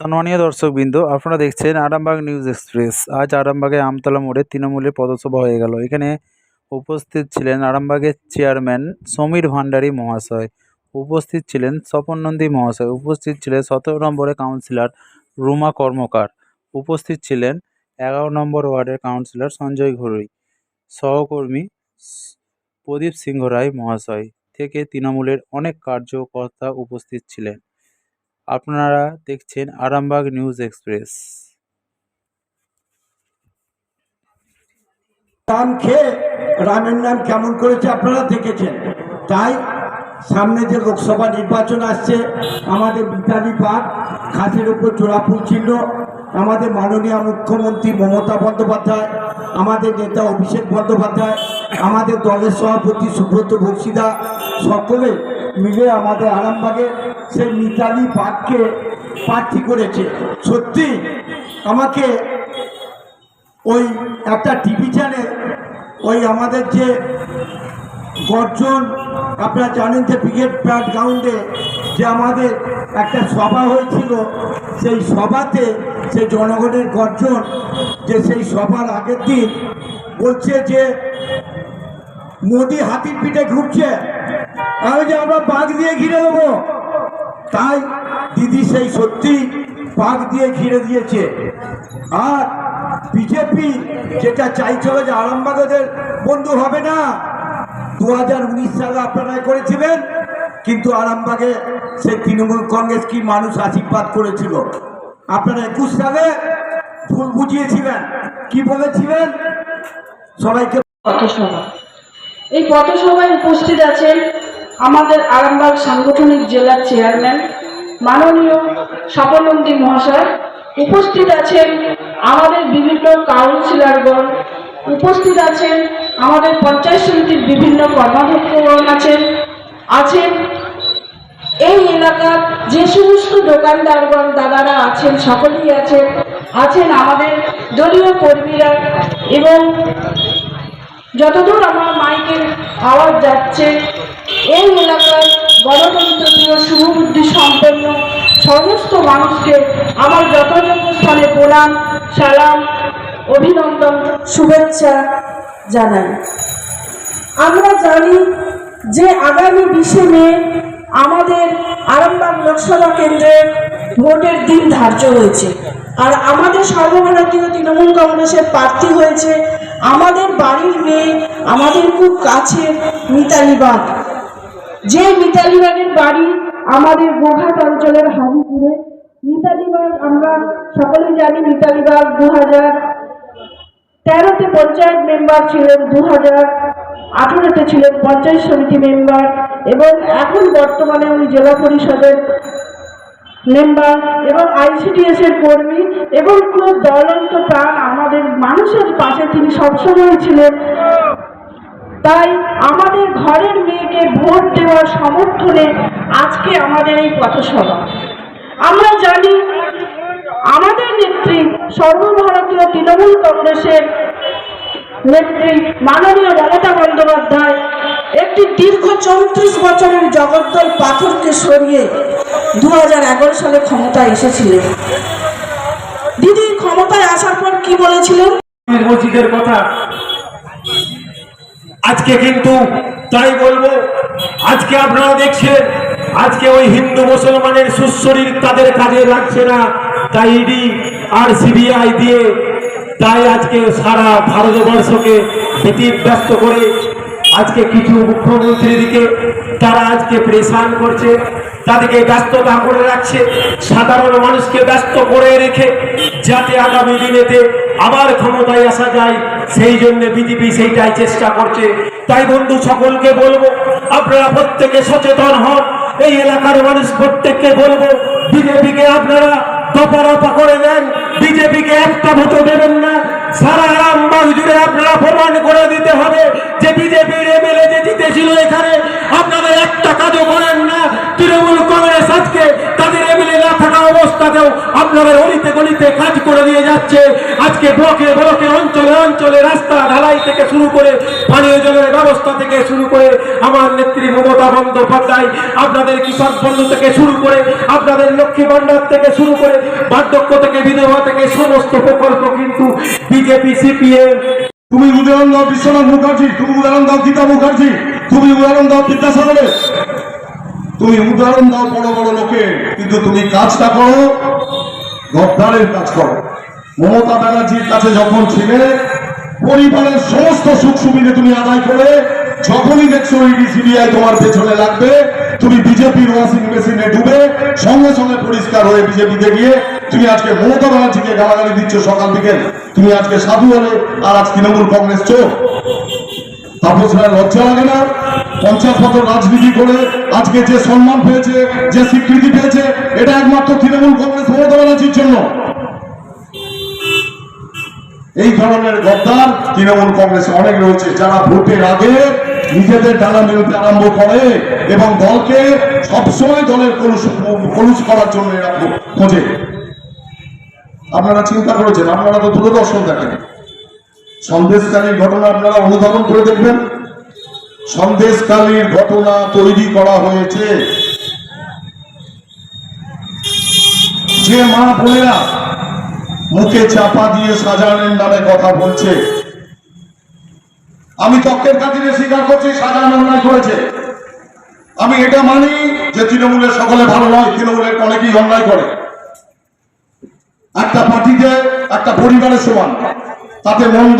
সম্মানীয় দর্শকবৃন্দ, আপনারা দেখছেন আরামবাগ নিউজ এক্সপ্রেস। আজ আরামবাগে আমতলা মোড়ে তৃণমূলের পদসভা হয়ে গেল। এখানে উপস্থিত ছিলেন আরামবাগের চেয়ারম্যান সমীর ভান্ডারী মহাশয়, উপস্থিত ছিলেন স্বপন নন্দী মহাশয়, উপস্থিত ছিলেন 17 নম্বরের কাউন্সিলর রুমা কর্মকার, উপস্থিত ছিলেন 11 নম্বর ওয়ার্ডের কাউন্সিলর সঞ্জয় ঘোড়ই, সহকর্মী প্রদীপ সিংহ রায় মহাশয় থেকে তৃণমূলের অনেক কার্যকর্তা উপস্থিত ছিলেন। আপনারা দেখছেন আরামবাগ নিউজ এক্সপ্রেস। নাম খেয়ে রামের নাম কেমন করেছে আপনারা দেখেছেন। তাই সামনে যে লোকসভা নির্বাচন আসছে, আমাদের মিতালি পাঠ খাসের উপর জোড়াফুল চিহ্ন, আমাদের মাননীয় মুখ্যমন্ত্রী মমতা বন্দ্যোপাধ্যায়, আমাদের নেতা অভিষেক বন্দ্যোপাধ্যায়, আমাদের দলের সভাপতি সুব্রত বক্সিদা সকলে মিলে আমাদের আরামবাগে সেই মিতালি পাঠকে প্রার্থী করেছে। সত্যি আমাকে ওই একটা টিভি চ্যানেল ওই আমাদের যে গর্জন, আপনারা জানেন যে ব্রিগেড প্যাড গ্রাউন্ডে যে আমাদের একটা সভা হয়েছিল, সেই সভাতে সেই জনগণের গর্জন, যে সেই সভার আগের দিন বলছে যে মোদি হাতির পিঠে ঘুরছে, আমি যে আমরা বাঘ দিয়ে ঘিরে দেবো। তাই দিদি সেই সত্যি বাঘ দিয়ে ঘিরে দিয়েছে। আর বিজেপি যেটা চাইছিল যে আরামবাগের বন্ধু হবে না, 2019 সালে আপনারা করেছিলেন, কিন্তু আরামবাগে সেই তৃণমূল কংগ্রেস কি মানুষ আশীর্বাদ করেছিল। আপনারা 21 সালে ভুল বুঝিয়েছিলেন, কি বলেছিলেন সবাইকে। পথসভা, এই পথসভায় উপস্থিত আছেন আমাদের আরামবাগ সাংগঠনিক জেলার চেয়ারম্যান মাননীয় স্বপন নন্দী মহাশয়, উপস্থিত আছেন আমাদের বিভিন্ন কাউন্সিলরগণ, উপস্থিত আছেন আমাদের পঞ্চায়েত সমিতির বিভিন্ন কর্মাধ্যক্ষগণ আছেন এই এলাকার যে সমস্ত দোকানদারগণ দাদারা আছেন সকলেই আছেন আমাদের দলীয় কর্মীরা, এবং যতদূর আমার মাইকের আওয়াজ যাচ্ছে এই এলাকার গণতন্ত্রপ্রিয় শুভবুদ্ধি সম্পন্ন সমস্ত মানুষকে আমার যথাযোগ্য স্থানে প্রণাম, সালাম, অভিনন্দন, শুভেচ্ছা জানাই। আমরা জানি যে আগামী 20 মে আমাদের আরামবাগ লোকসভা কেন্দ্রের ভোটের দিন ধার্য হয়েছে, আর আমাদের সর্বভারতীয় তৃণমূল কংগ্রেসের প্রার্থী হয়েছে আমাদের বাড়ির মেয়ে, আমাদের খুব কাছে মিতালি বাগ। যে মিতালি বাগের বাড়ি আমাদের গোঘাট অঞ্চলের হাজিপুরে। মিতালি বাগ আমরা সকলেই জানি, মিতালি বাগ 2013-তে পঞ্চায়েত মেম্বার ছিলেন, 2018-তে ছিলেন পঞ্চায়েত সমিতি মেম্বার, এবং এখন বর্তমানে উনি জেলা পরিষদের মেম্বার এবং ICDS এর কর্মী, এবং খুব দলন্ত প্রাণ, আমাদের মানুষের পাশে তিনি সবসময় ছিলেন। তাই আমাদের ঘরের মেয়েকে ভোট দেওয়ার সমর্থনে আজকে আমাদের এই পথসভা। আমরা জানি আমাদের নেত্রী সর্বভারতীয় তৃণমূল কংগ্রেসের নেত্রী মাননীয় মমতা বন্দ্যোপাধ্যায় একটি দীর্ঘ 34 বছরের জগদ্দল পাথরকে সরিয়ে 2011 সালে ক্ষমতায় এসেছিলেন। দিদি ক্ষমতায় আসার পর কি বলেছিলেন? মসজিদের কথা আজকে কিন্তু তাই বলবো, আজকে আপনারা দেখছেন আজকে ওই হিন্দু মুসলমানের সুশরীর তাদের কাজে লাগছে না, তাই ইডি আর CBI দিয়ে তাই আজকে সারা ভারতবর্ষকে ব্যতিব্যস্ত করে আজকে কিছু মুখ্যমন্ত্রীদিকে তারা আজকে প্রেসান করছে, তাদেরকে ব্যস্ততা করে রাখছে, সাধারণ মানুষকে ব্যস্ত করে রেখে যাতে আগামী দিনেতে আবার ক্ষমতায় আসা যায়, সেই জন্য বিজেপি সেইটাই চেষ্টা করছে। তাই বন্ধু সকলকে বলবো, আপনারা প্রত্যেকে সচেতন হন। এই এলাকার মানুষ প্রত্যেককে বলবো, বিজেপিকে আপনারা দফারফা করে দেন, বিজেপিকে একটা ভোটও দেবেন না। সারা আরামবাগ জুড়ে আপনারা প্রমাণ করে দিতে হবে যে বিজেপির MLA যে জিতেছিল এখানে আপনারা একটা কাজও করেন না। তৃণমূল কংগ্রেস আজকে তাদের MLA না থাকা অবস্থাতেও আপনারা আপনাদের অলিতে গলিতে কাজ করে দিয়ে যাচ্ছে। আজকে ব্লকে ব্লকে অঞ্চলে অঞ্চলে রাস্তা ঢালাই থেকে শুরু করে পানীয় জলের ব্যবস্থা থেকে শুরু করে আমার নেত্রী মমতা বন্দ্যোপাধ্যায় আপনাদের কৃষক বন্ধু থেকে শুরু করে আপনাদের লক্ষ্মী ভান্ডার থেকে শুরু করে বার্ধক্য থেকে বিধবা থেকে সমস্ত প্রকল্প কিন্তু বিজেপি সিপিএম। তুমি উদাহরণ দাও বিশ্বনাথ মুখার্জি, তুমি উদাহরণ দাও গীতা মুখার্জি, তুমি উদাহরণ দাও বিদ্যাসাগরের, তুমি উদাহরণ দাও বড় বড় লোকের, কিন্তু তুমি কাজটা করো গদ্দারের কাজ করো। মমতা ব্যানার্জির কাছে যখন ছিলে পরিবারের সমস্ত সুখ সুবিধা তুমি আদায় করে, যখনই দেখছো ইডি সিবিআই তোমার পেছনে লাগবে, তুমি বিজেপির ওয়াশিং মেশিনে ডুবে সঙ্গে সঙ্গে পরিষ্কার হয়ে বিজেপিতে গিয়ে তুমি আজকে মমতা ব্যানার্জিকে গালাগালি দিচ্ছ সকাল বিকেল। তুমি আজকে সাধু হলে আর আজ তৃণমূল কংগ্রেস চোখ। তাপস রায় লজ্জা লাগে না? 50 বছর রাজনীতি করে আজকে যে সম্মান পেয়েছে, যে স্বীকৃতি পেয়েছে, এটা একমাত্র তৃণমূল কংগ্রেস মমতা ব্যানার্জির জন্য। এই ধরনের গদ্দার তৃণমূল কংগ্রেসে অনেক রয়েছে, যারা ভোটের আগে নিজেদের ডানা মেলতে আরম্ভ করে এবং দলকে সবসময় দলের কলুষ করার জন্য এরা খোঁজে। আপনারা চিন্তা করেছেন, আপনারা তো দূরদর্শন দেখেন, সন্দেশকালীর ঘটনা আপনারা অনুধাবন করে দেখবেন। সন্দেশকালীর ঘটনা তৈরি করা হয়েছে যে মা বোনেরা মুখে চাপা দিয়ে শাহজাহানের নামে কথা বলছে। আমি তর্কের খাতিরে স্বীকার করছি শাহজাহান অন্যায় করেছে। আমি এটা মানি যে তৃণমূলের সকলে ভালো নয়, তৃণমূলের অনেকেই অন্যায় করে। একটা পার্টিতে একটা পরিবারের সমান, তাতে মন্দ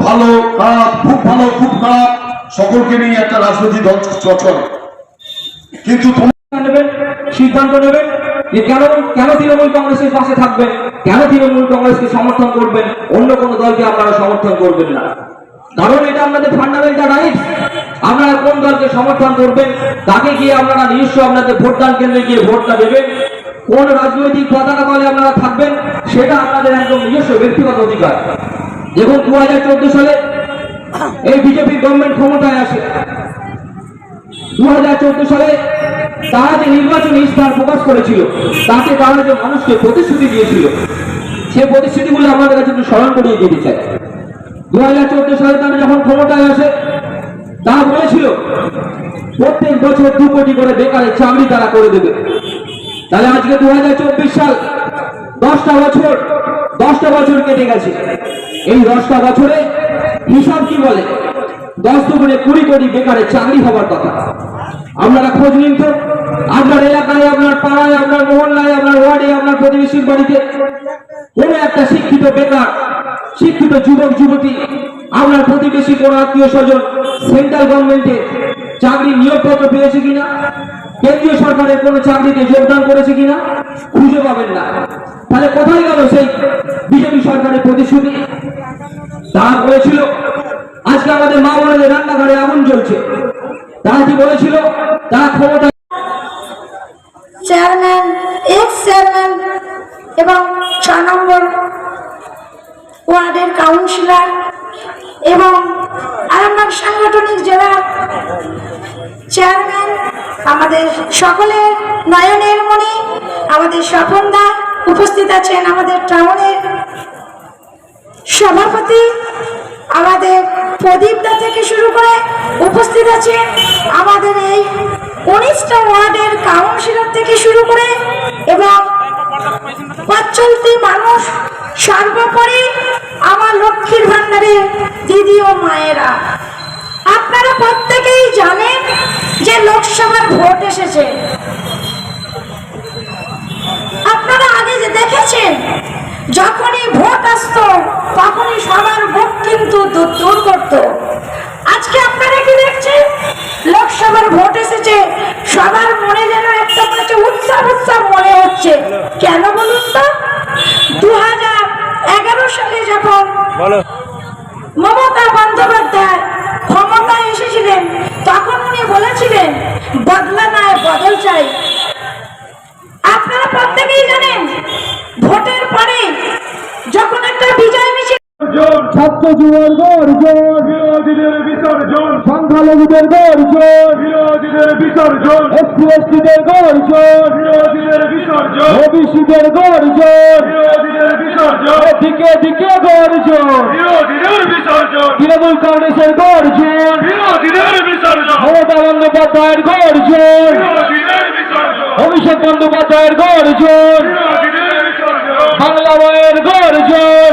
ভালো খারাপ, খুব ভালো খুব খারাপ, সকলকে নিয়ে একটা রাজনৈতিক দল চলে। কিন্তু সিদ্ধান্ত নেবেন যে কেন তৃণমূল কংগ্রেসের পাশে থাকবেন, কেন তৃণমূল কংগ্রেসকে সমর্থন করবেন, অন্য কোন দলকে আপনারা সমর্থন করবেন না। কারণ এটা আপনাদের ফান্ডামেন্টাল রাইট। আপনারা কোন দলকে সমর্থন করবেন, তাকে গিয়ে আপনারা নিজস্ব আপনাদের ভোটদান কেন্দ্রে গিয়ে ভোটটা দেবেন, কোন রাজনৈতিক পতাকা দলে আপনারা থাকবেন, সেটা আপনাদের একদম নিজস্ব ব্যক্তিগত অধিকার। দেখুন 2014 সালে এই বিজেপি গভর্নমেন্ট ক্ষমতায় আসে। 2014 সালে তারা যে নির্বাচনী ইস্তাহার প্রকাশ করেছিল, তাতে তারা যে মানুষকে প্রতিশ্রুতি দিয়েছিল, সেই প্রতিশ্রুতিগুলো আমাদের কাছে একটু স্মরণ করিয়ে দিতে চাই। 2014 সালে তারা যখন ক্ষমতায় আসে, তারা বলেছিল প্রত্যেক বছর 2 কোটি করে বেকারের চাকরি তারা করে দেবে। তাহলে আজকে 2024 সাল, 10টা বছর কেটে গেছে। এই 10টা বছরে হিসাব কি বলে? 10 দুগুণে 20 কোটি বেকারের চাকরি হবার কথা। আপনারা খোঁজ নিন তো, আপনার এলাকায়, আপনার পাড়ায়, আপনার মহল্লায়, আপনার ওয়ার্ডে, আপনার প্রতিবেশীর বাড়িতে কোন একটা শিক্ষিত বেকার, শিক্ষিত যুবক যুবতী, আপনার প্রতিবেশী কোন আত্মীয় স্বজন সেন্ট্রাল গভর্নমেন্টে চাকরি নিয়োগপত্র পেয়েছে কিনা, কেন্দ্রীয় সরকারের কোন চাকরিতে যোগদান করেছে কিনা? খুঁজে পাবেন না। তাহলে কোথায় গেল সেই বিজেপি সরকারের প্রতিশ্রুতি? তারা বলেছিল আজকে আমাদের মা বোনেদের রান্নাঘরে আগুন জ্বলছে। তারা কি বলেছিল? তারা ক্ষমতা চেয়ারম্যান, এক্স চেয়ারম্যান এবং 6 নম্বর ওয়ার্ডের কাউন্সিলর এবং আরামবাগ সাংগঠনিক জেলা চেয়ারম্যান, আমাদের সকলের নয়নের মণি, আমাদের স্বপনদা উপস্থিত আছেন, আমাদের টাউনের সভাপতি, আমাদের প্রদীপদা থেকে শুরু করে উপস্থিত আছেন আমাদের এই 19টা ওয়ার্ডের কাউন্সিলর থেকে শুরু করে এবং পথচলতি মানুষ, সর্বোপরি আমার লক্ষ্মীর ভান্ডারের দিদি ও মায়েরা, আপনারা প্রত্যেকেই জানেন যে লোকসভার ভোট এসেছে। আপনারা আগে যে দেখেছেন যখনই ভোট আসতো তখনই সবার মুখ কিন্তু দূর করত। আজকে আপনারা কি দেখছেন? লোকসভার ভোট এসেছে, সবার মনে যেন একটা উৎসাহ মনে হচ্ছে। কেন বলুন তো? 2011 সালে যখন মমতা বন্দ্যোপাধ্যায় ক্ষমতায় এসেছিলেন, তখন উনি বলেছিলেন বদলা নয় বদল চাই। আপনারা প্রত্যেকেই জানেন ভোটের পরে যখন একটা বিজয় মিছিল, ছাত্র যুবর গর্জন, বিরোধীদের বিসর্জন, সংখ্যালঘুদের গর্জন, বিরোধীদের বিসর্জন, এসসি এসটিদের গর্জন, বিরোধীদের বিসর্জন, ওবিসিদের গর্জন, বিসর্জন, দিকে দিকে গর্জন, বিরোধীদের বিসর্জন, তৃণমূল কংগ্রেসের গর্জন, বিরোধীদের বিসর্জন, মমতা বন্দ্যোপাধ্যায়ের গর্জন, বিরোধীদের বিসর্জন, অভিষেক বন্দ্যোপাধ্যায়ের গর্জন, বিরোধীদের বিসর্জন, বাংলা মায়ের গর্জন,